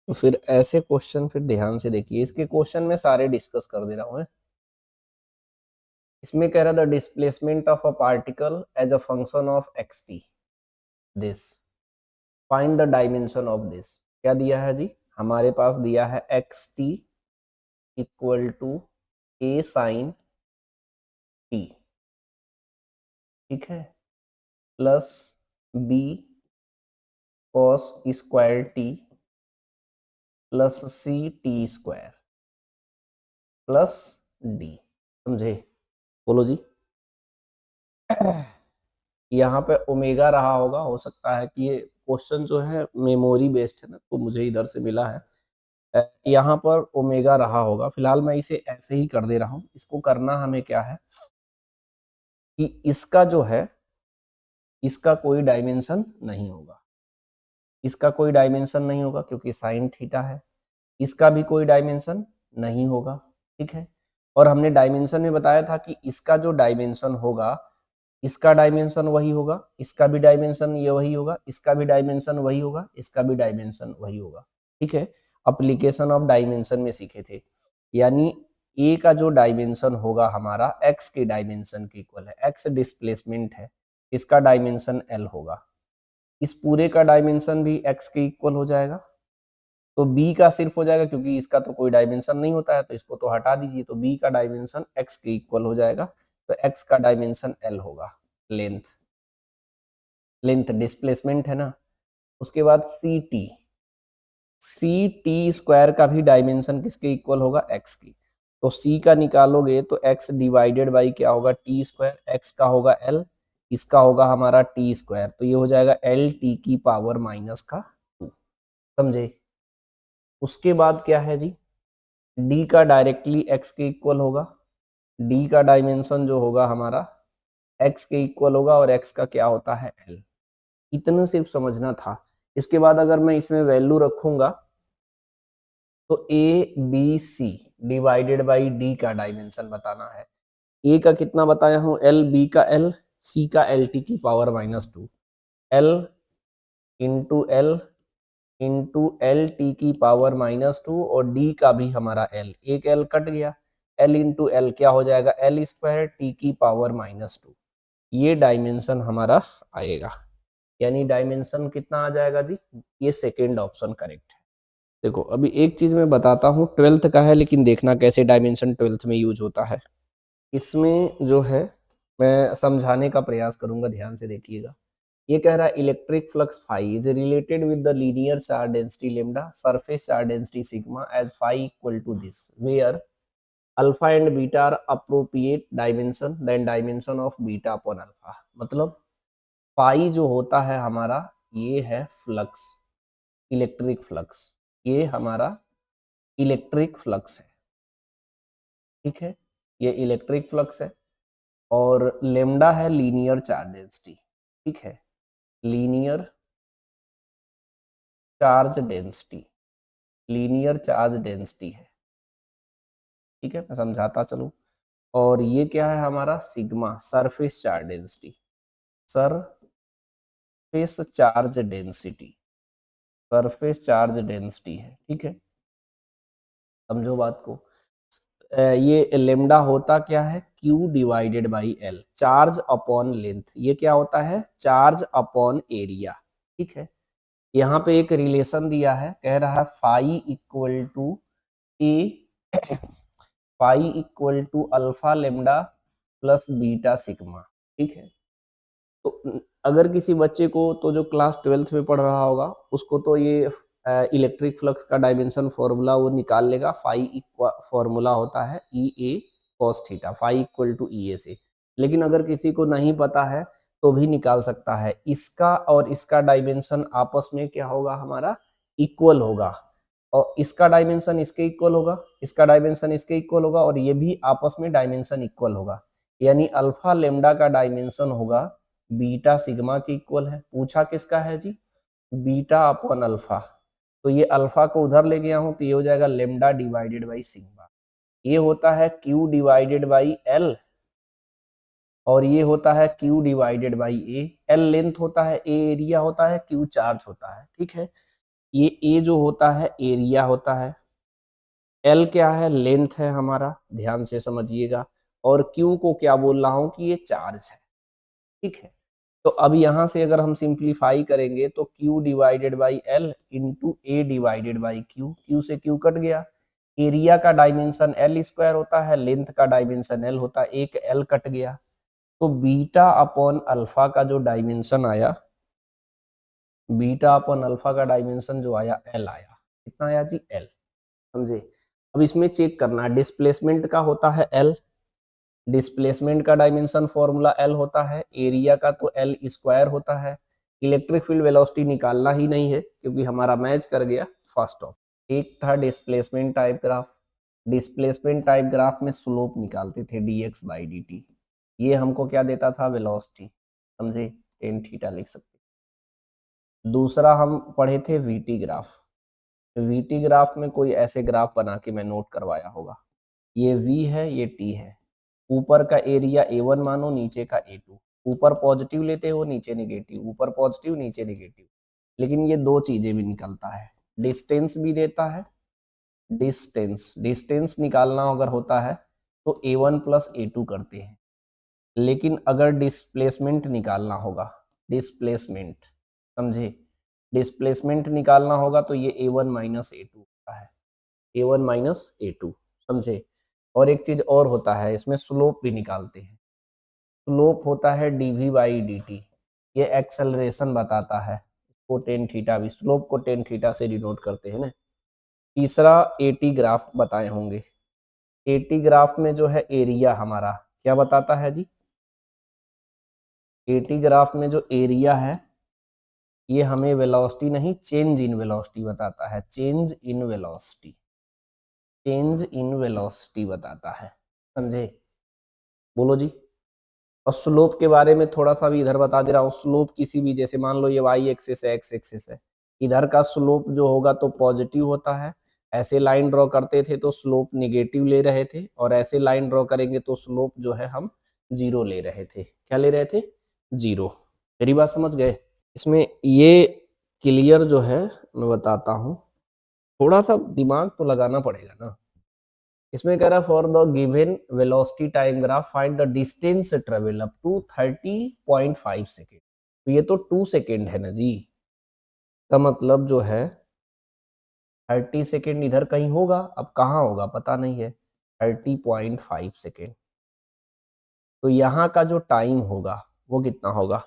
तो फिर ऐसे क्वेश्चन फिर ध्यान से देखिए, इसके क्वेश्चन में सारे डिस्कस कर दे रहा हूं। इसमें कह रहा the displacement of a particle as a function of X T, this find the dimension of this. क्या दिया है जी? हमारे पास दिया है X T equal to A sine T, ठीक है, plus B cos square T plus C T square plus D. समझे? बोलो जी। यहाँ पे ओमेगा रहा होगा, हो सकता है कि ये क्वेश्चन जो है मेमोरी बेस्ड है ना, तो मुझे इधर से मिला है। यहाँ पर ओमेगा रहा होगा। फिलहाल मैं इसे ऐसे ही कर दे रहा हूँ। इसको करना हमें क्या है कि इसका जो है, इसका कोई डायमेंशन नहीं होगा, इसका कोई डायमेंशन नहीं होगा क्योंकि साइन थीटा है। इसका भी कोई डायमेंशन नहीं होगा, ठीक है। और हमने डायमेंशन में बताया था कि इसका जो डायमेंशन होगा, इसका डायमेंशन वही होगा, इसका भी डायमेंशन ये वही होगा, इसका भी डायमेंशन वही होगा, इसका भी डायमेंशन वही होगा, ठीक है। एप्लीकेशन ऑफ डायमेंशन में सीखे थे। यानी ए का जो डायमेंशन होगा हमारा एक्स के डायमेंशन के इक्वल है। एक्स डिस्प्लेसमेंट है, इसका डायमेंशन एल होगा। इस पूरे का डायमेंशन भी एक्स के इक्वल हो जाएगा। तो बी का सिर्फ हो जाएगा क्योंकि इसका तो कोई डायमेंशन नहीं होता है, तो इसको तो हटा दीजिए। तो बी का डायमेंशन एक्स के इक्वल हो जाएगा। तो एक्स का डायमेंशन एल होगा, लेंथ, लेंथ डिस्प्लेसमेंट है ना। उसके बाद C T, C T square का भी डायमेंशन किसके इक्वल होगा? एक्स की। तो सी का निकालोगे तो एक्स डिवाइडेड बाई क्या होगा? T square. एक्स का होगा एल, इसका होगा हमारा टी स्क्वायर, तो ये हो जाएगा एल टी की पावर माइनस का 2। समझे? उसके बाद क्या है जी? डी का डायरेक्टली एक्स के इक्वल होगा। डी का डायमेंशन जो होगा हमारा एक्स के इक्वल होगा, और एक्स का क्या होता है? एल। इतना सिर्फ समझना था। इसके बाद अगर मैं इसमें वैल्यू रखूंगा तो A B C divided by D का डायमेंशन बताना है। ए का कितना बताया हूं? एल, बी का एल, सी का एल टी की power -2, L into L T की पावर -2, और डी का भी हमारा एल, एक एल कट गया, एल इंटू एल क्या हो जाएगा? एल स्क्वायर टी की पावर -2। ये डायमेंशन हमारा आएगा। यानी डायमेंशन कितना आ जाएगा जी? ये सेकेंड ऑप्शन करेक्ट है। देखो अभी एक चीज मैं बताता हूँ, 12th का है, लेकिन देखना कैसे डायमेंशन 12th में यूज होता है। इसमें जो है मैं समझाने का प्रयास करूंगा, ध्यान से देखिएगा। ये कह रहा है electric flux phi is related with the linear charge density lambda, surface charge density sigma as phi equal to this, where alpha and beta are appropriate dimension then dimension of beta upon alpha. मतलब phi जो होता है हमारा, ये है flux, electric flux, ये हमारा electric flux है, ठीक है। ये इलेक्ट्रिक फ्लक्स है। और लेमडा है लीनियर चार्ज डेंसिटी, ठीक है, linear charge density, linear charge density है, ठीक है। मैं समझाता चलूं। और ये क्या है हमारा? Sigma, surface charge density, surface charge density, surface charge density है, ठीक है। समझो बात को। ये लेमडा होता क्या है? Q divided by L, charge upon length. ये क्या होता है? चार्ज अपॉन एरिया, ठीक है। यहाँ पे एक रिलेशन दिया है, कह रहा है phi equal to A, phi equal to alpha lambda plus beta sigma, ठीक है। तो अगर किसी बच्चे को, तो जो क्लास 12th में पढ़ रहा होगा, उसको तो ये इलेक्ट्रिक फ्लक्स का डायमेंशन फॉर्मूला वो निकाल लेगा। फाई फॉर्मूला होता है E A cos theta, phi equal to E A से। लेकिन अगर किसी को नहीं पता है तो भी निकाल सकता है। इसका और इसका डायमेंशन आपस में क्या होगा हमारा? इक्वल होगा। और इसका डायमेंशन इसके इक्वल होगा, इसका डायमेंशन इसके इक्वल होगा, और ये भी आपस में डायमेंशन इक्वल होगा। यानी अल्फा लेमडा का डायमेंशन होगा बीटा सिग्मा के इक्वल है। पूछा किसका है जी? Beta upon alpha. तो ये अल्फा को उधर ले गया हूं, तो ये हो जाएगा लेमडा डिवाइडेड बाई सिग्मा। ये होता है क्यू डिवाइडेड बाई एल, और ये होता है Q divided by A. L length होता है, ए एरिया होता है, क्यू चार्ज होता है, ठीक है। ये ए जो होता है एरिया होता है, एल क्या है लेंथ है हमारा, ध्यान से समझिएगा, और क्यू को क्या बोल रहा हूं कि ये चार्ज है। ठीक है, तो अब यहां से अगर हम सिंप्लीफाई करेंगे तो Q divided by L into A divided by Q, Q से क्यू कट गया, एरिया का डायमेंशन एल स्क्वायर होता है, लेंथ का डायमेंशन एल होता है, एक एल कट गया, तो बीटा अपॉन अल्फा का जो डायमेंशन आया, बीटा अपॉन अल्फा का डायमेंशन जो आया एल आया, कितना आया जी एल, समझे। अब इसमें चेक करना है, डिस्प्लेसमेंट का होता है एल, डिस्प्लेसमेंट का डायमेंशन फॉर्मूला एल होता है, एरिया का तो एल स्क्वायर होता है, इलेक्ट्रिक फील्ड वेलोसिटी निकालना ही नहीं है क्योंकि हमारा मैच कर गया फर्स्ट ऑफ। एक था displacement type graph, displacement type graph में स्लोप निकालते थे dx बाई dt, ये हमको क्या देता था वेलोसिटी, समझे, टेन थीटा लिख सकते। दूसरा हम पढ़े थे वीटी ग्राफ, वीटी ग्राफ में कोई ऐसे ग्राफ बना के मैं नोट करवाया होगा, ये v है ये t है, ऊपर का एरिया A1 मानो, नीचे का A2, ऊपर पॉजिटिव लेते हो नीचे निगेटिव, ऊपर पॉजिटिव नीचे निगेटिव, लेकिन ये दो चीजें भी निकलता है, डिस्टेंस भी देता है, डिस्टेंस, डिस्टेंस निकालना अगर होता है तो A1 प्लस A2 करते हैं, लेकिन अगर डिस्प्लेसमेंट निकालना होगा, डिस्प्लेसमेंट, समझे, डिस्प्लेसमेंट निकालना होगा तो ये A1 माइनस A2 होता है, A1 माइनस A2, समझे। और एक चीज और होता है, इसमें स्लोप भी निकालते हैं, स्लोप होता है dv बाई dt, ये एक्सेलरेशन बताता है, को टेन थीटा भी, स्लोप को टेन थीटा से डिनोट करते हैं ना। तीसरा एटी ग्राफ बताए होंगे, एटी ग्राफ में जो है एरिया हमारा क्या बताता है जी, एटी ग्राफ में जो एरिया है ये हमें वेलोसिटी नहीं चेंज इन वेलोसिटी बताता है, change in velocity, change in velocity बताता है, समझे। बोलो जी। और स्लोप के बारे में थोड़ा सा भी इधर बता दे रहा हूँ, स्लोप किसी भी, जैसे मान लो ये वाई एक्सिस है एक्स एक्सिस है, इधर का स्लोप जो होगा तो पॉजिटिव होता है, ऐसे लाइन ड्रॉ करते थे तो स्लोप निगेटिव ले रहे थे, और ऐसे लाइन ड्रॉ करेंगे तो स्लोप जो है हम जीरो ले रहे थे, क्या ले रहे थे, जीरो। मेरी बात समझ गए। इसमें ये क्लियर जो है मैं बताता हूँ, थोड़ा सा दिमाग तो लगाना पड़ेगा ना। इसमें कह रहा for the given velocity time graph find the distance travel up to 30.5 second, तो ये तो 2 सेकेंड है ना जी, का मतलब जो है 30 सेकेंड इधर कहीं होगा, अब कहाँ होगा पता नहीं है, 30.5 सेकेंड, तो यहाँ का जो टाइम होगा वो कितना होगा,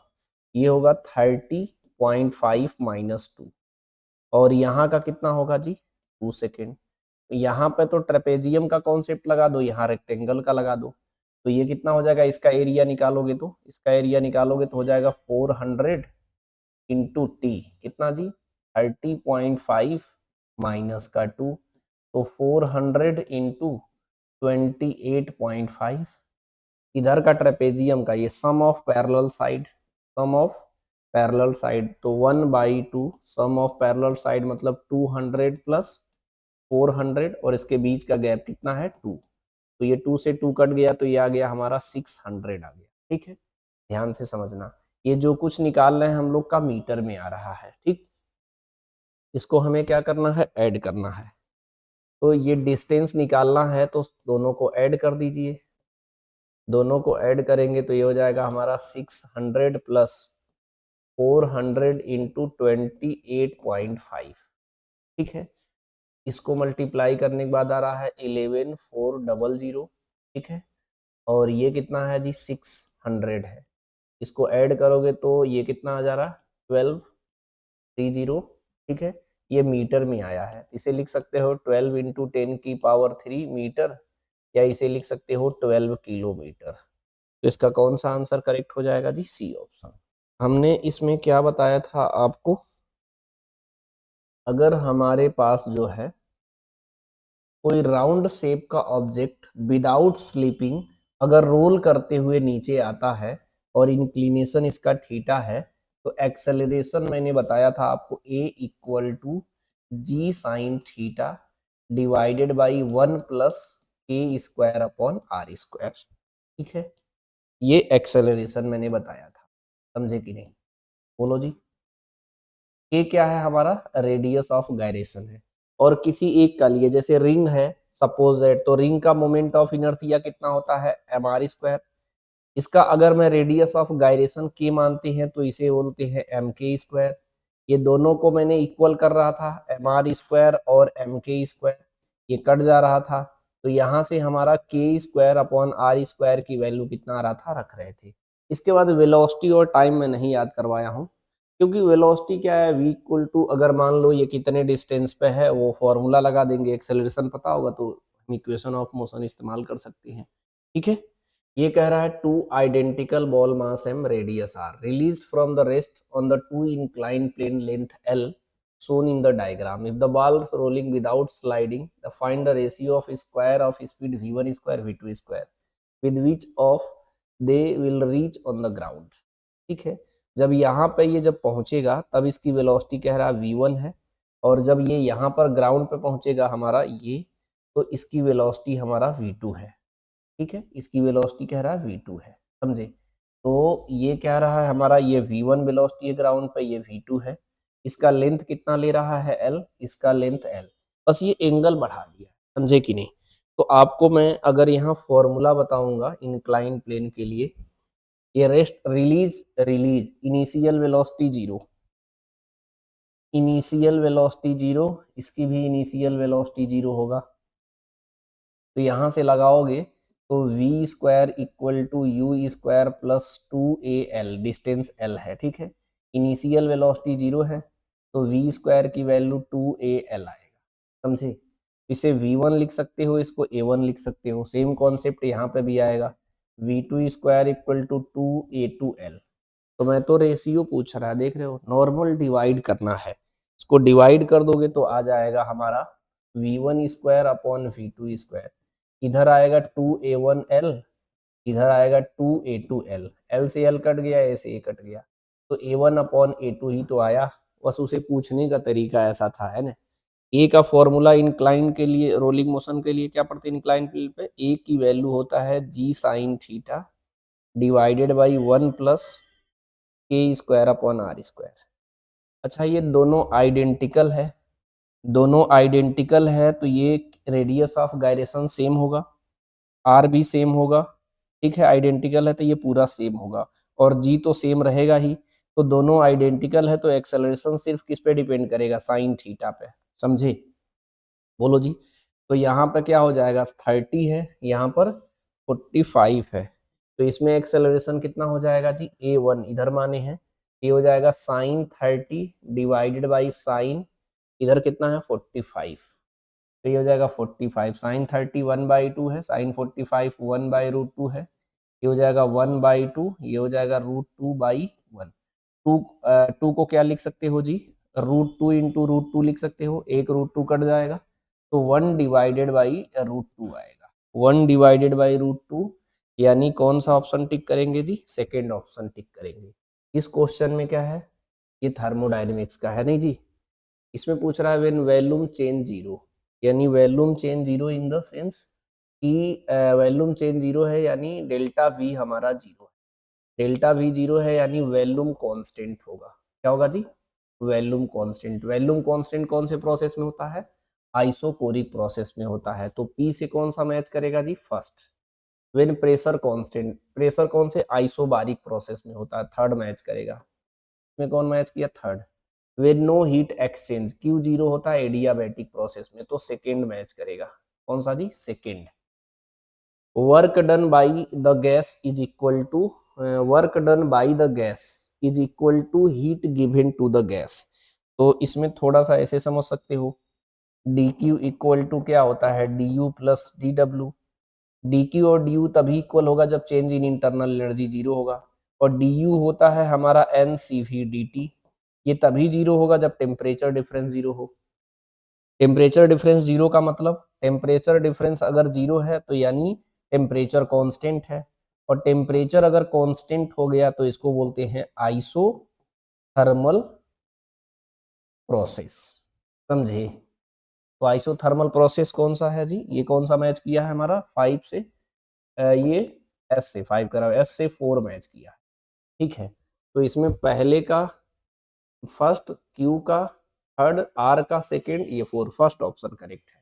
ये होगा 30.5 माइनस 2, और यहाँ का कितना होगा जी 2 सेकेंड। यहाँ पे तो ट्रेपेजियम का कॉन्सेप्ट लगा दो, यहाँ रेक्टेंगल का लगा दो, तो ये कितना हो जाएगा, इसका एरिया निकालोगे तो, इसका एरिया निकालोगे तो हो जाएगा 400 इंटू टी, कितना जी 30.5 माइनस का 2, तो 400 इंटू 28.5, इधर का ट्रेपेजियम का ये sum of parallel side, sum of parallel side, तो 1/2 सम ऑफ पैरेलल साइड मतलब 200 प्लस 400, और इसके बीच का गैप कितना है 2, तो ये 2 से 2 कट गया तो ये आ गया हमारा 600 आ गया। ठीक है, ध्यान से समझना, ये जो कुछ निकाल रहे हैं हम लोग का मीटर में आ रहा है, ठीक, इसको हमें क्या करना है, ऐड करना है, तो ये डिस्टेंस निकालना है तो दोनों को ऐड कर दीजिए, दोनों को ऐड करेंगे तो ये हो जाएगा हमारा 600 प्लस 400 इंटू 28.5, ठीक है, इसको मल्टीप्लाई करने के बाद आ रहा है 11400, ठीक है, और ये कितना है जी 600 है, इसको ऐड करोगे तो ये कितना आ जा रहा है 1230, ठीक है, ये मीटर में आया है, इसे लिख सकते हो 12 इंटू 10⁻³ मीटर, या इसे लिख सकते हो 12 किलोमीटर, तो इसका कौन सा आंसर करेक्ट हो जाएगा जी, सी ऑप्शन। हमने इसमें क्या बताया था आपको, अगर हमारे पास जो है कोई राउंड शेप का ऑब्जेक्ट विदाउट स्लिपिंग अगर रोल करते हुए नीचे आता है और इंक्लिनेशन इसका थीटा है, तो एक्सेलरेशन मैंने बताया था आपको a equal to G sine theta divided by 1 plus K square upon R square, ठीक है, ये एक्सेलरेशन मैंने बताया था, समझे कि नहीं, बोलो जी। के क्या है हमारा, रेडियस ऑफ गायरेशन है। और किसी एक का लिए, जैसे रिंग है सपोज दैट, तो रिंग का मोमेंट ऑफ इनर्शिया कितना होता है, mr²। इसका अगर मैं रेडियस ऑफ गायरेशन के मानते हैं तो इसे बोलते हैं mk²। ये दोनों को मैंने इक्वल कर रहा था, mr² और mk², ये कट जा रहा था। तो यहाँ से हमारा k² अपॉन r² की वैल्यू कितना आ रहा था, रख रहे थे। इसके बाद वेलोसिटी और टाइम में नहीं याद करवाया हूँ, क्योंकि वेलोसिटी क्या है, v इक्वल टू, अगर मान लो ये कितने डिस्टेंस पे है वो फॉर्मूला लगा देंगे, एक्सेलरेशन पता होगा तो हम इक्वेशन ऑफ मोशन इस्तेमाल कर सकते हैं। ठीक है, ये कह रहा है two identical ball mass M radius R release from the rest on the two incline plane length L shown in the diagram. If the ball is rolling without sliding, find the ratio of square of speed v1 square v2 square with which of they will reach on the ground. ठीक है, जब यहाँ पे ये जब पहुंचेगा तब इसकी वेलोसिटी कह रहा है v1 है, और जब ये यहाँ पर ग्राउंड पे पहुंचेगा हमारा ये, तो इसकी वेलोसिटी हमारा v2 है। ठीक है, इसकी वेलोसिटी कह रहा है v2 है, समझे। तो ये कह रहा है हमारा ये v1 वेलोसिटी है ग्राउंड पे, ये v2 है। इसका लेंथ कितना ले रहा है l, इसका लेंथ l, बस ये एंगल बढ़ा दिया, समझे कि नहीं। तो आपको मैं अगर यहाँ फॉर्मूला बताऊंगा इंक्लाइन प्लेन के लिए, ये rest release release initial velocity zero, initial velocity zero, इसकी भी इनिशियल वेलोसिटी जीरो होगा। तो यहाँ से लगाओगे तो v² equal to u² plus 2al, distance l है। ठीक है, इनिशियल वेलोसिटी जीरो है तो v² की वैल्यू 2al आएगा, समझे। इसे v1 लिख सकते हो, इसको a1 लिख सकते हो, सेम कॉन्सेप्ट यहाँ पे भी आएगा, v2² इक्वल टू 2a2l। तो मैं तो रेशियो पूछ रहा है, देख रहे हो, नॉर्मल डिवाइड करना है, इसको डिवाइड कर दोगे तो आ जाएगा हमारा v1² अपॉन v2²। इधर आएगा 2a1l, इधर आएगा 2a2l, l से l कट गया, a से a कट गया, तो a1 अपॉन a2 ही तो आया। बस उसे पूछने का तरीका ऐसा था, है ना। a का फॉर्मूला इंक्लाइन के लिए, रोलिंग मोशन के लिए क्या पढ़ते हैं इंक्लाइन प्लेन पे, a की वैल्यू होता है g sign theta divided by 1 plus k² upon r²। अच्छा, ये दोनों आइडेंटिकल है, दोनों आइडेंटिकल है तो ये रेडियस ऑफ गायरेशन सेम होगा, आर भी सेम होगा। ठीक है, आइडेंटिकल है तो ये पूरा सेम होगा, और जी तो सेम रहेगा ही। तो दोनों आइडेंटिकल है तो एक्सेलरेशन सिर्फ किस पे डिपेंड करेगा, साइन थीटा पे, समझे। बोलो जी। तो यहाँ पे क्या हो जाएगा, 30 है, यहाँ पर 45 है, तो इसमें एक्सेलरेशन कितना हो जाएगा जी, a1 इधर माने हैं, ये हो जाएगा साइन 30 डिवाइडेड बाई साइन, इधर कितना है 45, तो ये हो जाएगा 45, साइन 30 1/2 है, साइन 45 1/√2 है, ये हो जाएगा 1/2, ये हो जाएगा √2/1। टू को क्या लिख सकते हो जी, √2 इंटू √2 लिख सकते हो, एक √2 कट जाएगा, तो 1 डिवाइडेड बाई √2 आएगा, 1 डिवाइडेड बाई √2, यानी कौन सा ऑप्शन टिक करेंगे जी, सेकेंड ऑप्शन टिक करेंगे। इस क्वेश्चन में क्या है, ये थर्मोडायनेमिक्स का है, नहीं जी। इसमें पूछ रहा है व्हेन वॉल्यूम चेंज जीरो, यानी volume change zero in the sense कि वॉल्यूम चेंज जीरो है, यानी डेल्टा वी हमारा जीरो है, डेल्टा वी जीरो है, यानी वॉल्यूम कांस्टेंट होगा। क्या होगा जी, वॉल्यूम कांस्टेंट। वॉल्यूम कांस्टेंट कौन से प्रोसेस में होता है, आइसोकोरिक प्रोसेस में होता है, तो पी से कौन सा मैच करेगा जी, first. When pressure constant, pressure कौन से, आइसोबारिक प्रोसेस में होता है, थर्ड मैच करेगा। इसमें कौन मैच किया, third. When no heat exchange, Q zero होता है एडियाबैटिक प्रोसेस में, तो सेकेंड मैच करेगा, कौन सा जी, second. Work done by the gas is equal to, work done by the gas is equal to heat given to the gas. तो इसमें थोड़ा सा ऐसे समझ सकते हो, डी क्यू इक्वल टू क्या होता है, D U plus D W. D Q और डी यू तभी इक्वल होगा जब change in internal energy zero होगा, और डी यू होता है हमारा N C V D T, ये तभी जीरो होगा जब टेम्परेचर डिफरेंस जीरो हो। टेम्परेचर डिफरेंस जीरो का मतलब, टेम्परेचर डिफरेंस अगर जीरो है तो यानी टेम्परेचर कांस्टेंट है, और टेम्परेचर अगर कांस्टेंट हो गया तो इसको बोलते हैं आइसो थर्मल प्रोसेस, समझे। तो आइसोथर्मल प्रोसेस कौन सा है जी, ये कौन सा मैच किया है हमारा 5 से, ये एस से 5 करा, एस से 4 मैच किया है। ठीक है, तो इसमें पहले का फर्स्ट, क्यू का थर्ड, आर का सेकेंड, ये 4, फर्स्ट ऑप्शन करेक्ट है।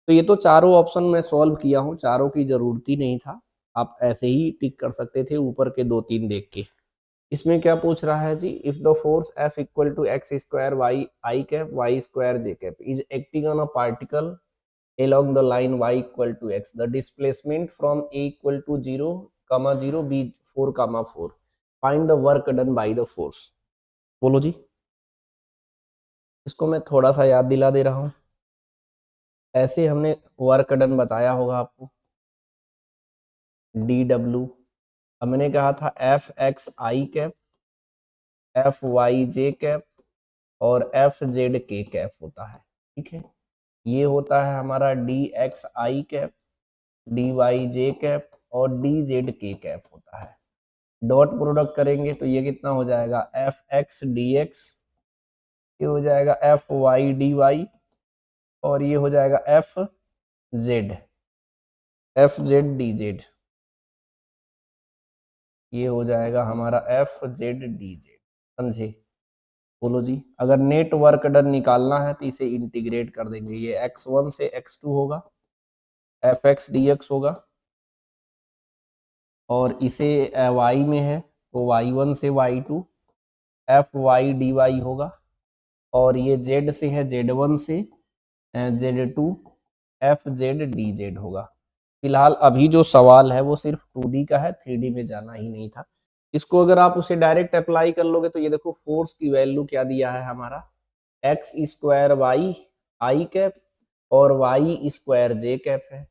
तो ये तो चारों ऑप्शन मैं सॉल्व किया हूँ, चारों की जरूरत ही नहीं था, आप ऐसे ही टिक कर सकते थे ऊपर के 2-3 देख के। इसमें क्या पूछ रहा है जी, if the force F equal to x square y i cap y square j cap is acting on a particle along the line y equal to x, the displacement from a equal to 0 comma 0 b 4 comma 4, find the work done by the force। बोलो जी। इसको मैं थोड़ा सा याद दिला दे रहा हूँ, ऐसे हमने वर्क डन बताया होगा आपको, डी डब्ल्यू, हमने कहा था एफ एक्स आई कैप, एफ वाई जे कैप और एफ जेड के कैप होता है, ठीक है। ये होता है हमारा डी एक्स आई कैप, डी वाई जे कैप और डी जेड के कैप होता है। डॉट प्रोडक्ट करेंगे तो ये कितना हो जाएगा, एफ एक्स डी एक्स, ये हो जाएगा एफ वाई डी वाई और ये हो जाएगा F Z, F Z D Z, ये हो जाएगा हमारा एफ जेड डी जेड, समझे। बोलो जी। अगर नेट वर्क डन निकालना है तो इसे इंटीग्रेट कर देंगे, ये x1 से x2 होगा, एफ एक्स डी एक्स होगा, और इसे y में है तो y1 से y2 F Y D Y होगा, और ये z से है z1 से z2 F Z D Z होगा। फिलहाल अभी जो सवाल है वो सिर्फ 2D का है, 3D में जाना ही नहीं था। इसको अगर आप उसे डायरेक्ट अप्लाई कर लोगे तो ये देखो फोर्स की वैल्यू क्या दिया है हमारा, x square y i cap और वाई स्क्वायर जे कैप है।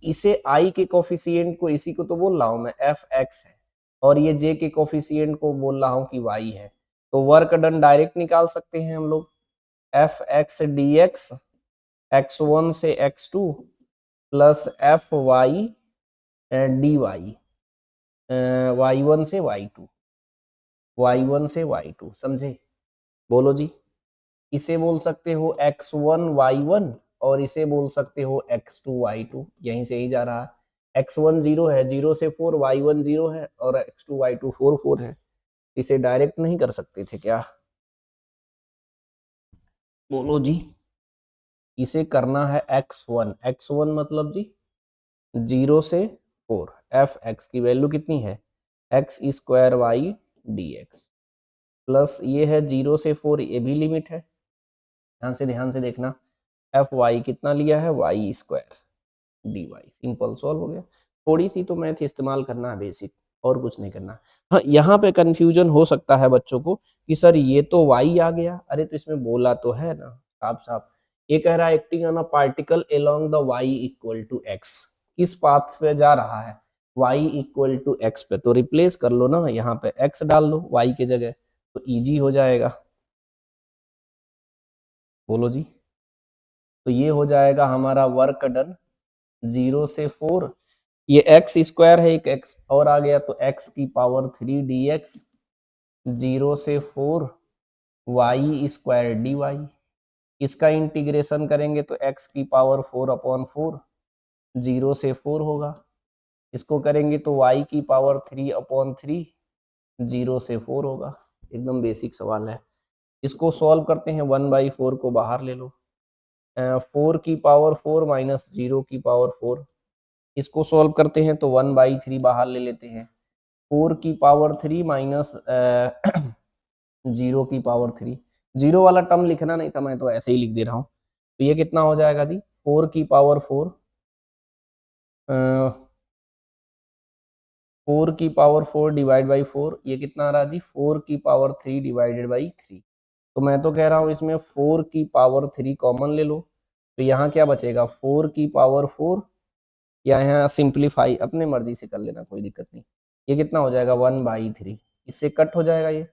इसे आई के कोफिशिएंट को, इसी को तो बोल रहा हूं मैं, एफ एक्स है, और ये जे के कोफिशिएंट को बोल रहा हूं कि वाई है। तो वर्क डन डायरेक्ट निकाल सकते हैं हम लोग, F x D x x1 से x2 plus F Y D Y y1 से y2, y1 से y2, समझे। बोलो जी। इसे बोल सकते हो x1 y1 और इसे बोल सकते हो x2 y2, यहीं से ही जा रहा है। x1 0 है, 0 से 4, y1 0 है और x2 y2 4 4 है। इसे डायरेक्ट नहीं कर सकते थे क्या? बोलो जी। इसे करना है x1, x1 मतलब जी 0 से 4, एफ एक्स की वैल्यू कितनी है, X square Y D X, plus ये है 0 से 4, ये भी लिमिट है, ध्यान से देखना, एफ वाई कितना लिया है, Y square D Y, simple solve हो गया। थोड़ी सी तो मैथ इस्तेमाल करना है, बेसिक, और कुछ नहीं करना। हाँ, यहाँ पे कंफ्यूजन हो सकता है बच्चों को कि सर ये तो y आ गया, अरे तो इसमें बोला तो है ना साफ साफ, ये कह रहा है acting on a particle along the y equal to x, किस पाथ पे जा रहा है, y इक्वल टू x पे, तो रिप्लेस कर लो ना, यहाँ पे x डाल लो y के जगह, तो इजी हो जाएगा। बोलो जी। तो ये हो जाएगा हमारा वर्क डन 0 से 4, ये एक्स स्क्वायर है, एक एक्स और आ गया तो एक्स की पावर 3 डी एक्स, 0 से 4 वाई स्क्वायर डी वाई, इसका इंटीग्रेशन करेंगे तो एक्स की पावर 4/4, 0 से 4 होगा, इसको करेंगे तो y की पावर 3/3, 0 से 4 होगा। एकदम बेसिक सवाल है। इसको सॉल्व करते हैं, 1/4 को बाहर ले लो, 4 की पावर 4 माइनस 0 की पावर 4, इसको सॉल्व करते हैं तो 1/3 बाहर ले लेते हैं, 4 की पावर 3 माइनस 0 की पावर 3, जीरो वाला टर्म लिखना नहीं था, मैं तो ऐसे ही लिख दे रहा हूँ। तो ये कितना हो जाएगा जी, 4 की पावर 4, 4 की पावर 4 डिवाइड बाई 4, ये कितना आ रहा जी, 4 की पावर 3 डिवाइडेड बाई 3। तो मैं तो कह रहा हूँ इसमें 4 की पावर 3 कॉमन ले लो, तो यहाँ क्या बचेगा, 4 की पावर 4, या यहाँ सिंप्लीफाई अपने मर्जी से कर लेना, कोई दिक्कत नहीं। ये कितना हो जाएगा, 1/3, इससे कट हो जाएगा ये।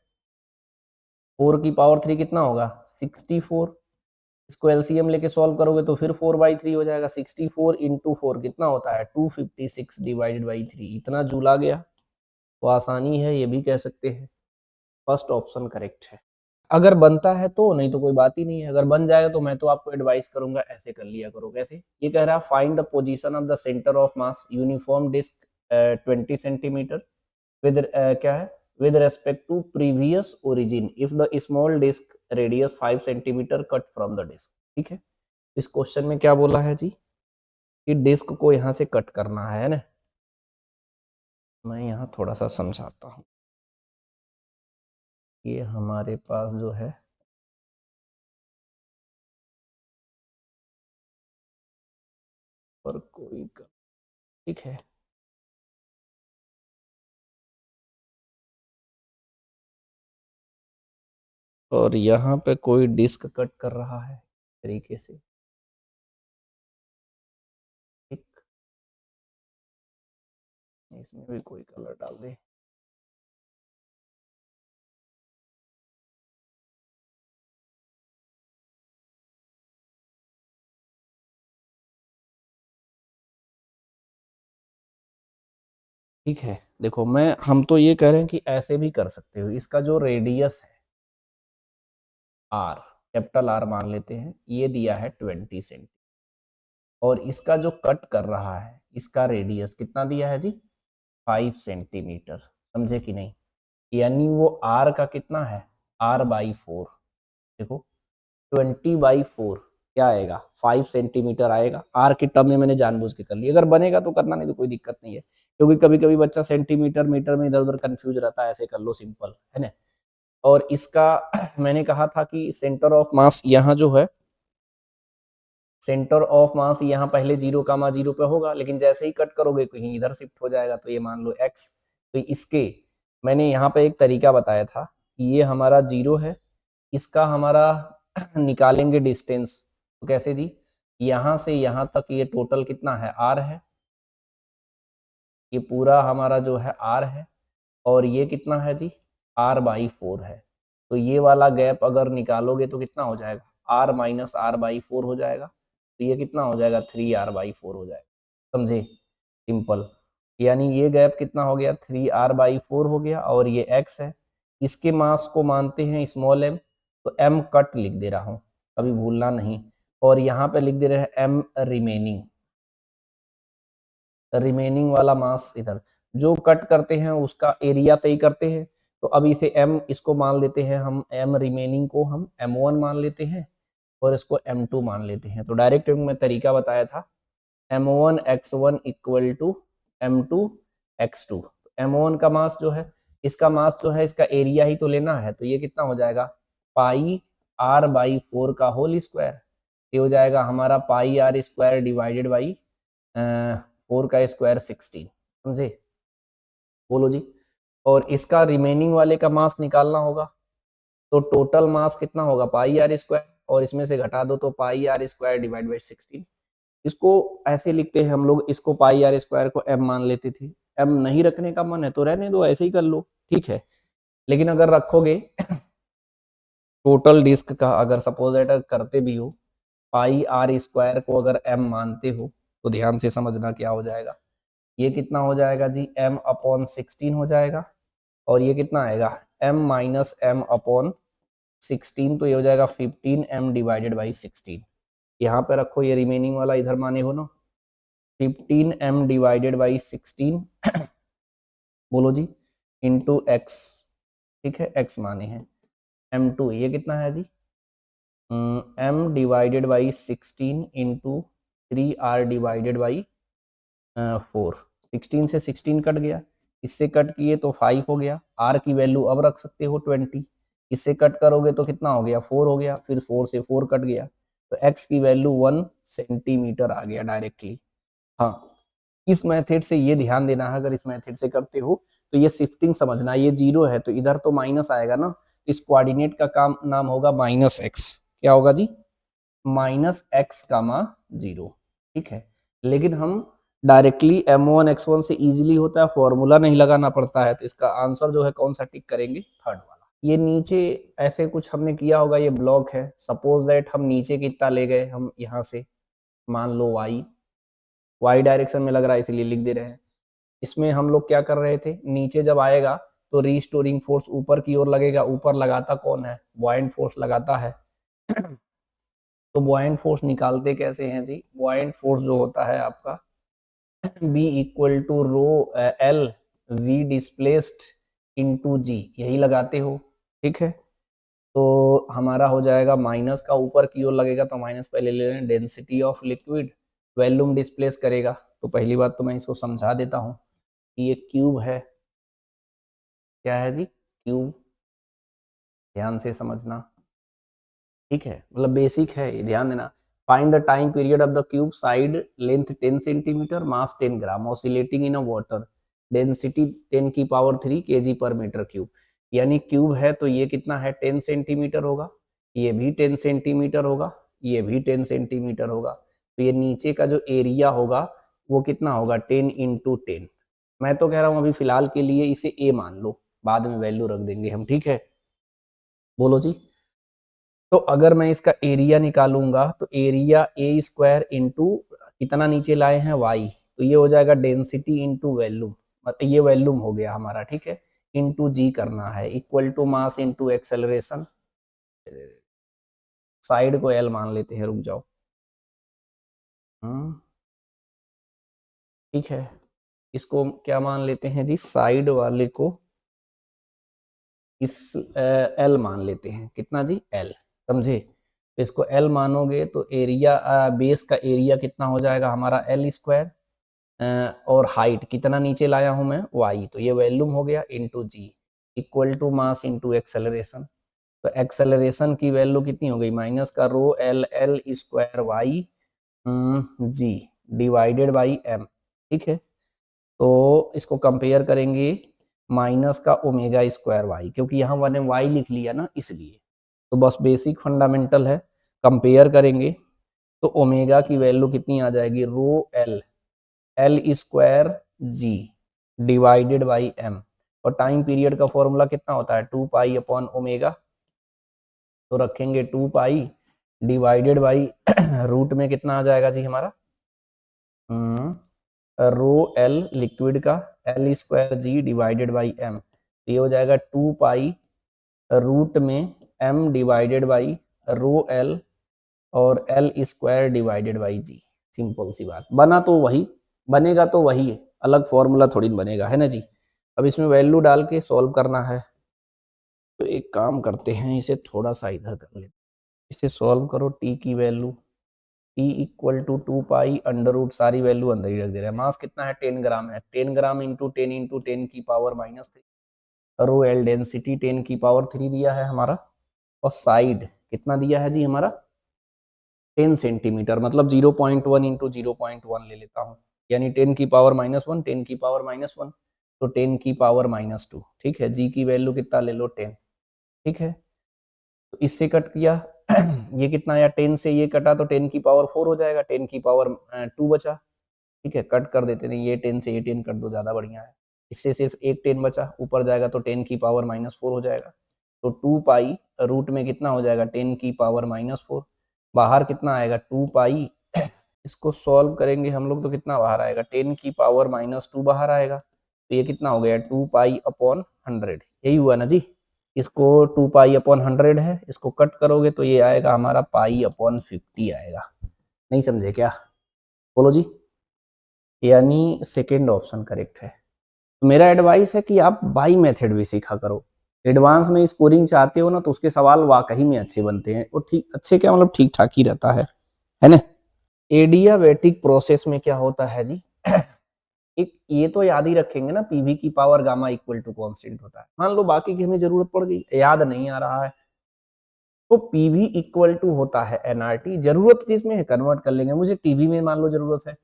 4 की पावर 3 कितना होगा, 64, इसको एलसीएम लेके सॉल्व करोगे तो फिर 4/3 हो जाएगा, 64 इंटू 4 कितना होता है, 256 डिवाइडेड बाई 3, इतना जूल आ गया। तो आसानी है, ये भी कह सकते हैं, फर्स्ट ऑप्शन करेक्ट है। अगर बनता है तो, नहीं तो कोई बात ही नहीं है। अगर बन जाएगा तो मैं तो आपको एडवाइस करूंगा ऐसे कर लिया करो। कैसे, ये कह रहा है find the position of the centre of mass uniform disc 20 centimetre with क्या है with respect to previous origin if the small disk radius 5 centimetre cut from the disc. ठीक है, इस क्वेश्चन में क्या बोला है जी कि डिस्क को यहां से कट करना है ना। मैं यहाँ थोड़ा सा समझाता हूँ। ये हमारे पास जो है पर कोई ठीक है, और यहाँ पे कोई डिस्क कट कर रहा है तरीके से। ठीक, इसमें भी कोई कलर डाल दे। ठीक है, देखो हम तो ये कह रहे हैं कि ऐसे भी कर सकते हो। इसका जो रेडियस है आर, कैपिटल आर मान लेते हैं, ये दिया है 20 सेंटी, और इसका जो कट कर रहा है इसका रेडियस कितना दिया है जी 5 सेंटीमीटर। समझे कि नहीं? यानी वो आर का कितना है r/4। देखो 20/4 क्या आएगा 5 सेंटीमीटर आएगा। आर की टर्म में मैंने जानबूझ के कर लिया, अगर बनेगा तो करना, नहीं तो कोई दिक्कत नहीं है, क्योंकि कभी कभी बच्चा सेंटीमीटर मीटर में इधर उधर कंफ्यूज रहता है। ऐसे कर लो, सिंपल है ना। और इसका मैंने कहा था कि सेंटर ऑफ मास यहाँ जो है, सेंटर ऑफ मास यहाँ पहले 0,0 पे होगा, लेकिन जैसे ही कट करोगे कहीं इधर शिफ्ट हो जाएगा, तो ये मान लो x। तो इसके मैंने यहाँ पे एक तरीका बताया था कि ये हमारा 0 है, इसका हमारा निकालेंगे डिस्टेंस। तो कैसे जी, यहाँ से यहाँ तक ये टोटल कितना है r है, ये पूरा हमारा जो है r है, और ये कितना है जी r/4 है। तो ये वाला गैप अगर निकालोगे तो कितना हो जाएगा r - r/4 हो जाएगा। तो ये कितना हो जाएगा 3r/4 हो जाएगा। समझे? सिंपल। यानी ये गैप कितना हो गया 3r/4 हो गया, और ये x है। इसके मास को मानते हैं स्मॉल m, तो m कट लिख दे रहा हूँ, कभी भूलना नहीं। और यहाँ पे लिख दे रहे हैं m रिमेनिंग, रिमेनिंग वाला मास इधर जो कट करते हैं उसका एरिया से ही करते हैं। तो अब इसे m इसको मान लेते हैं हम, m रिमेनिंग को हम m1 मान लेते हैं, और इसको m2 मान लेते हैं। तो डायरेक्ट मैं तरीका बताया था, m1 x1 equal to m2 x2। m1 का मास जो है, इसका मास जो है, इसका एरिया ही तो लेना है। तो ये कितना हो जाएगा पाई r/4 का होल स्क्वायर। ये हो जाएगा हमारा पाई r स्क्वायर डिवाइडेड बाई 4 का स्क्वायर 16। समझे? बोलो जी। और इसका रिमेनिंग वाले का मास निकालना होगा, तो टोटल मास कितना होगा पाई r स्क्वायर, और इसमें से घटा दो तो पाई r स्क्वायर डिवाइड बाई 16। इसको ऐसे लिखते हैं हम लोग, इसको पाई r स्क्वायर को m मान लेते थे। m नहीं रखने का मन है तो रहने दो, ऐसे ही कर लो, ठीक है। लेकिन अगर रखोगे टोटल डिस्क का, अगर सपोज करते भी हो, पाई r स्क्वायर को अगर m मानते हो, तो ध्यान से समझना क्या हो जाएगा। ये कितना हो जाएगा जी m/16 हो जाएगा, और ये कितना आएगा m - m/16। तो ये हो जाएगा 15m डिवाइडेड बाई 16। यहाँ पे रखो, ये रिमेनिंग वाला इधर माने हो ना, 15m डिवाइडेड बाई 16 बोलो जी इंटू x। ठीक है, x माने हैं m2, ये कितना है जी m divided by 16 into 3r divided by 4। 16 से 16 कट गया, इससे कट किए तो 5 हो गया। r की वैल्यू अब रख सकते हो 20, इससे कट करोगे तो कितना हो गया 4 हो गया, फिर 4 से 4 कट गया, तो x की वैल्यू 1 सेंटीमीटर आ गया डायरेक्टली। हाँ, इस मेथड से ये ध्यान देना है, अगर इस मेथड से करते हो तो ये शिफ्टिंग समझना। ये 0 है तो इधर तो माइनस आएगा ना, इस कोऑर्डिनेट का काम नाम होगा -x। क्या होगा जी -x, 0। ठीक है, लेकिन हम डायरेक्टली m1 x1 से इजीली होता है, फॉर्मूला नहीं लगाना पड़ता है। तो इसका आंसर जो है कौन सा टिक करेंगे, थर्ड वाला। ये नीचे ऐसे कुछ हमने किया होगा, ये ब्लॉक है, सपोज दैट हम नीचे कितना ले गए, हम यहाँ से मान लो y डायरेक्शन में लग रहा है इसलिए लिख दे रहे हैं। इसमें हम लोग क्या कर रहे थे, नीचे जब आएगा तो रीस्टोरिंग फोर्स ऊपर की ओर लगेगा। ऊपर लगाता कौन है, बॉयंट फोर्स लगाता है। तो बॉयंट फोर्स निकालते कैसे हैं जी, बॉयंट फोर्स जो होता है आपका B equal to rho L V displaced into g, यही लगाते हो, ठीक है। तो हमारा हो जाएगा माइनस का ऊपर की ओर लगेगा तो माइनस पहले ले लें, density of liquid volume displace करेगा। तो पहली बात तो मैं इसको समझा देता हूँ कि ये क्यूब है, क्या है जी, क्यूब, ध्यान से समझना, ठीक है, मतलब बेसिक है ये, ध्यान देना। Find the time period of the cube, side length 10 centimetre, mass 10 gram, oscillating in a water, density 10 की पावर 3 केजी पर मीटर क्यूब। यानी क्यूब है तो ये कितना है, 10 सेंटीमीटर होगा, ये भी 10 सेंटीमीटर होगा, ये भी 10 सेंटीमीटर होगा। तो ये नीचे का जो एरिया होगा वो कितना होगा, 10 इंटू 10। मैं तो कह रहा हूँ अभी फिलहाल के लिए इसे ए मान लो, बाद में वैल्यू रख देंगे हम, ठीक है। बोलो जी। तो अगर मैं इसका एरिया निकालूंगा तो एरिया ए स्क्वायर इंटू कितना नीचे लाए हैं, वाई, तो ये हो जाएगा डेंसिटी इंटू वैल्यूम, ये वैल्यूम हो गया हमारा, ठीक है, इंटू जी करना है, equal to mass into acceleration. Side को एल मान लेते हैं, रुक जाओ, ठीक है, इसको क्या मान लेते हैं जी, साइड वाले को इस एल मान लेते हैं, कितना जी, एल, समझे। तो इसको एल मानोगे तो एरिया बेस का एरिया कितना हो जाएगा हमारा, एल स्क्वायर, और हाइट कितना नीचे लाया हूं मैं, वाई, तो ये वॉल्यूम हो गया into G, equal to mass into acceleration. तो एक्सेलरेशन की वैल्यू कितनी हो गई, माइनस का rho L L square Y G divided by M, ठीक है। तो इसको कंपेयर करेंगे माइनस का ओमेगा स्क्वायर वाई, क्योंकि यहाँ मैंने वाई लिख लिया ना इसलिए। तो बस बेसिक फंडामेंटल है, कंपेयर करेंगे तो ओमेगा की वैल्यू कितनी आ जाएगी, rho L L square ji divided by M, और टाइम पीरियड का फॉर्मूला कितना होता है, 2 पाई अपॉन ओमेगा। तो रखेंगे 2 पाई डिवाइडेड बाई रूट में कितना आ जाएगा जी हमारा, रो एल लिक्विड का L square ji divided by M, ये हो जाएगा 2 पाई रूट में M divided by rho L और L square divided by g. Simple सी बात, बना तो वही, बनेगा तो वही है, अलग फॉर्मूला थोड़ी बनेगा, है ना जी। अब इसमें वैल्यू डाल के सॉल्व करना है, तो एक काम करते हैं, इसे थोड़ा सा इधर कर लेते, इसे सॉल्व करो, टी की value T equal to 2 pi under root, सारी वैल्यू अंदर ही रख दे रहे हैं। मास कितना है, 10 ग्राम है, 10 ग्राम इंटू 10 की power minus 3, rho L density 10 की पावर 3 दिया है हमारा, और साइड कितना दिया है जी हमारा, 10 सेंटीमीटर, मतलब 0.1 इंटू 0.1 ले लेता हूँ, यानी 10 की पावर -1, 10 की पावर -1, तो 10 की पावर -2, ठीक है। जी की वैल्यू कितना ले लो, 10, ठीक है। तो इससे कट किया ये कितना आया, 10 से ये कटा तो 10 की पावर 4 हो जाएगा, 10 की पावर 2 बचा, ठीक है, कट कर देते नहीं, ये 10 से ये 10 कर दो, ज़्यादा बढ़िया है। इससे सिर्फ एक 10 बचा, ऊपर जाएगा तो 10 की पावर -4 हो जाएगा, तो 2 पाई रूट में कितना हो जाएगा, 10 की पावर -4, बाहर कितना आएगा, 2 पाई, इसको सॉल्व करेंगे हम लोग तो कितना बाहर आएगा, 10 की पावर -2 बाहर आएगा, तो ये कितना हो गया, 2 पाई अपॉन 100, यही हुआ ना जी। इसको 2 पाई अपॉन 100 है, इसको कट करोगे तो ये आएगा हमारा पाई अपॉन 50 आएगा, नहीं समझे क्या, बोलो जी। यानी सेकेंड ऑप्शन करेक्ट है। तो मेरा एडवाइस है कि आप बाई मेथड भी सीखा करो, एडवांस में स्कोरिंग चाहते हो ना तो उसके सवाल वाकई में अच्छे बनते हैं, और ठीक अच्छे क्या मतलब ठीक ठाक ही रहता है ना। एडियाबेटिक प्रोसेस में क्या होता है जी एक ये तो याद ही रखेंगे ना, पीवी की power gamma equal to constant होता है, मान लो बाकी की हमें जरूरत पड़ गई, याद नहीं आ रहा है, तो पीवी इक्वल टू होता है एनआरटी, जरूरत जिसमें है कन्वर्ट कर लेंगे, मुझे टीवी में मान लो जरूरत है,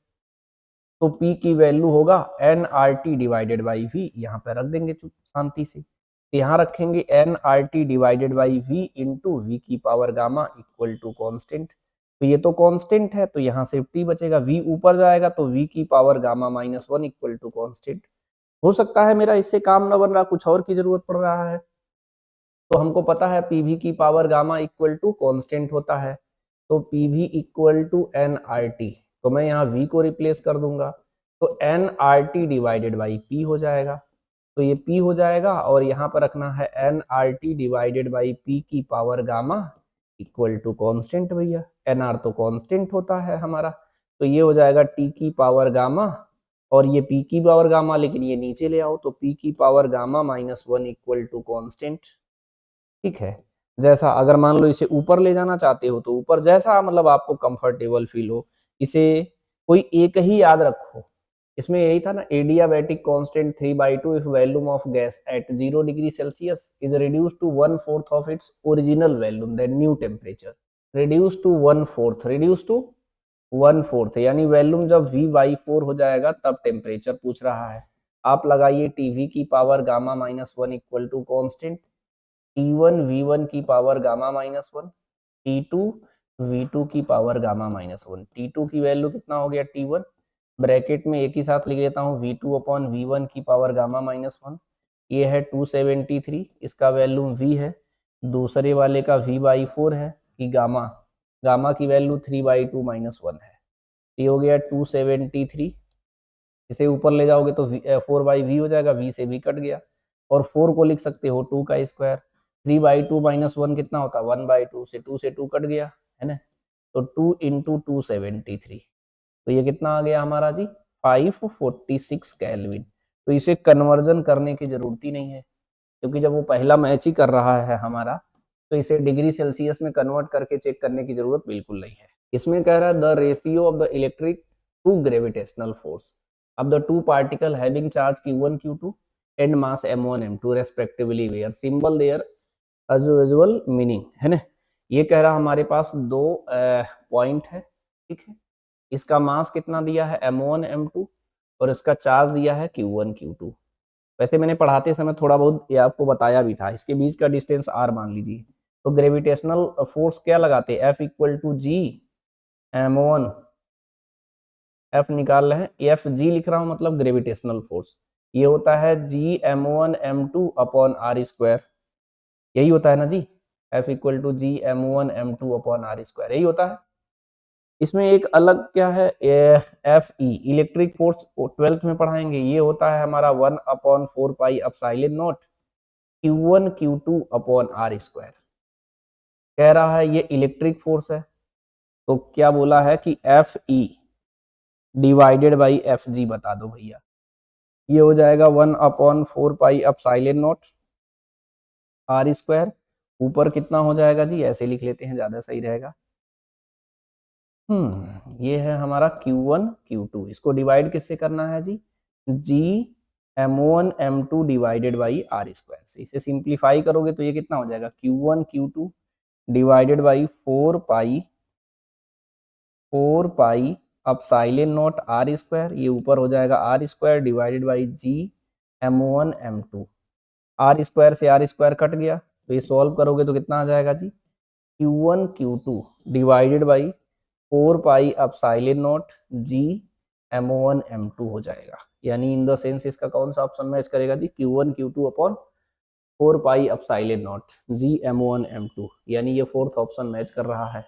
तो पी की वैल्यू होगा N R T divided by V, यहाँ पे रख देंगे चुप शांति से, तो यहाँ रखेंगे n R T divided by V into V की power gamma equal to constant, तो ये तो कांस्टेंट है तो यहाँ से टी बचेगा, वी ऊपर जाएगा तो वी की power gamma -1 equal to constant. हो सकता है मेरा इससे काम न बन रहा, कुछ और की जरूरत पड़ रहा है, तो हमको पता है पीवी की power gamma equal to constant होता है, तो PV equal to N R T, तो मैं यहाँ वी को रिप्लेस कर दूंगा, तो N R T divided by P हो जाएगा, तो ये पी हो जाएगा, और यहाँ पर रखना है n R T divided by P की power gamma equal to constant, भैया एन आर तो कांस्टेंट होता है हमारा, तो ये हो जाएगा टी की पावर गामा और ये p की पावर गामा, लेकिन ये नीचे ले आओ तो p की power gamma minus 1 equal to constant. ठीक है, जैसा अगर मान लो इसे ऊपर ले जाना चाहते हो तो ऊपर, जैसा मतलब आपको कंफर्टेबल फील हो। इसे कोई एक ही याद रखो, इसमें यही था ना, adiabatic constant 3/2 if volume of gas at 0 degree Celsius is reduce to 1/4 of its original volume then new temperature. Reduce to 1/4, reduce to 1/4 यानी वॉल्यूम जब V/4 हो जाएगा तब टेम्परेचर पूछ रहा है। आप लगाइए टीवी की power gamma minus 1 equal to constant, T1 V1 की power gamma minus 1, T2 V2 की पावर गामा माइनस 1। T2 की वैल्यू कितना हो गया T1, ब्रैकेट में एक ही साथ लिख लेता हूँ V2 अपॉन V1 की पावर गामा माइनस 1। ये है 273, इसका वैल्यू V है। दूसरे वाले का V/4 है कि गामा, गामा की वैल्यू 3/2 माइनस 1 है। ये हो गया 273, इसे ऊपर ले जाओगे तो 4/V हो जाएगा, V से V कट गया, और 4 को लिख सकते हो 2 का स्क्वायर। 3/2 माइनस 1 कितना होता है 1/2, से 2 से 2 कट गया है ना, तो 2 इंटू 273, तो ये कितना आ गया हमारा जी 546 केल्विन। तो इसे कन्वर्जन करने की जरूरत ही नहीं है, क्योंकि जब वो पहला मैच ही कर रहा है हमारा, तो इसे डिग्री सेल्सियस में कन्वर्ट करके चेक करने की जरूरत बिल्कुल नहीं है। इसमें कह रहा है the ratio of the electric to gravitational force of the two particle having charge q1 q2 and mass m1 m2 respectively where symbol their as usual meaning है ना। ये कह रहा हमारे पास दो पॉइंट है, ठीक है, इसका मास कितना दिया है m1 m2 और इसका चार्ज दिया है q1 q2। वैसे मैंने पढ़ाते समय थोड़ा बहुत ये आपको बताया भी था, इसके बीच का डिस्टेंस r मान लीजिए, तो ग्रेविटेशनल फोर्स क्या लगाते हैं F equal to G m1, F निकाल रहे हैं, एफ जी लिख रहा हूं मतलब ग्रेविटेशनल फोर्स, ये होता है जी m1 m2 upon R square, यही होता है ना जी, F equal to G m1 m2 upon R square, यही होता है। इसमें एक अलग क्या है F E, electric force 12th में पढ़ाएंगे, ये होता है हमारा 1/4 pi epsilon naught Q1 Q2 upon R square. कह रहा है ये इलेक्ट्रिक फोर्स है, तो क्या बोला है कि F E divided by F G बता दो भैया, ये हो जाएगा 1/4 pi epsilon naught R square, ऊपर कितना हो जाएगा जी, ऐसे लिख लेते हैं ज्यादा सही रहेगा। ये है हमारा Q1 Q2, इसको डिवाइड किससे करना है जी, G m1 m2 divided by R square से। इसे सिंप्लीफाई करोगे तो ये कितना हो जाएगा Q1 Q2 divided by 4 pi epsilon naught R square, ये ऊपर हो जाएगा R square divided by G m1 m2, R square से आर स्क्वायर कट गया, तो ये सॉल्व करोगे तो कितना आ जाएगा G Q1 Q2 divided by 4 pi epsilon naught G m1 m2 हो जाएगा। यानी इन द सेंस इसका कौन सा ऑप्शन मैच करेगा जी, Q1 Q2 upon 4 pi epsilon naught G m1 m2, यानी ये फोर्थ ऑप्शन मैच कर रहा है।